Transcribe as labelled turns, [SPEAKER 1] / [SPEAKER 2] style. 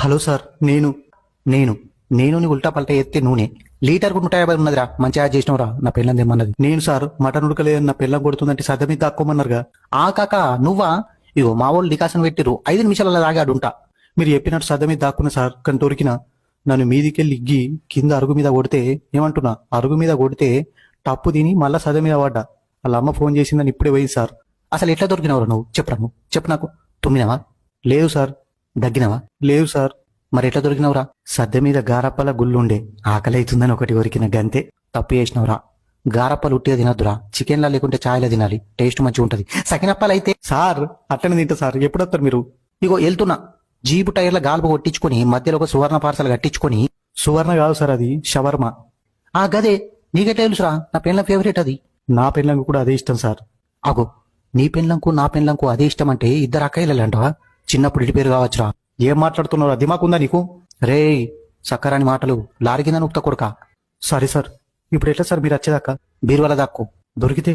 [SPEAKER 1] Hello sir, నేను నేను నేను నీ ఉల్టా పల్టా ఎత్తే నూనె లీటర్కు 150 ఉన్నదిరా. మంచిగా చేసినవురా. నా పెళ్ళం తెమ్మన్నది. నేను సార్ మటన్ ఉడకలేదని నా పెళ్ళం కొడుతుందంటే సద్ద మీద దాక్కోమన్నారుగా. ఆ కాక నువ్వా? ఇగో మా వాళ్ళు డికాషన్ పెట్టిరు, 5 నిమిషాలలో తాగాడు ఉంటా. మీరు చెప్పినట్టు సద్ద మీద దాక్కున్నా సార్, కానీ దొరికినా. నన్ను మీదికెళ్ళి ఇగ్గి కింద అరుగు మీద కొడితే ఏమంటున్నా, అరుగు మీద కొడితే టప్పు తిని మళ్ళా సద మీద పడ్డా. వాళ్ళ అమ్మ ఫోన్ చేసిందని ఇప్పుడే పోయింది సార్. అసలు ఎట్లా దొరికినవరా నువ్వు? చెప్పరా, నువ్వు చెప్పు నాకు. తుమ్మినవా? లేదు సార్. దగ్గినవా? లేదు సార్. మరి ఎట్లా దొరికినవరా? సద్దె మీద గారప్పల గుళ్ళుండే, ఆకలి అవుతుందని ఒకటి కొరికిన గంతే. తప్పు చేసినవరా. గారప్పలు ఉట్టిగా తినద్దురా, చికెన్లా లేకుంటే ఛాయ్లా తినాలి, టేస్ట్ మంచిగా ఉంటది. సకినప్పాలు అయితే సార్ అట్లనే తింటా సార్. ఎప్పుడు వస్తారు మీరు? ఇగో వెళ్తున్నా. జీపు టైర్ల గాల్పు కొట్టించుకొని మధ్యలో ఒక సువర్ణ పార్సల్ కట్టించుకొని. సువర్ణ కాదు సార్, అది షవర్మ. ఆ గదే, నీకెట్లా తెలుసురా? నా పెళ్ళం ఫేవరెట్ అది. నా పెళ్ళంకు కూడా అదే ఇష్టం సార్. అగో, నీ పెళ్ళంకు నా పెళ్ళంకు అదే ఇష్టం అంటే ఇద్దరు అక్కయ్యలు అంటావా? చిన్నప్పుడు ఇటు పేరు కావచ్చురా. ఏం మాట్లాడుతున్నావురా? దిమాకుందా నీకు? రే, సక్కరాని మాటలు లారీ కింద నూపుతా కొడుకా. Sorry sir. ఇప్పుడు ఎట్లా సార్ మీరు వచ్చేదాకా? బీరువాల దాక్కో, దొరికితే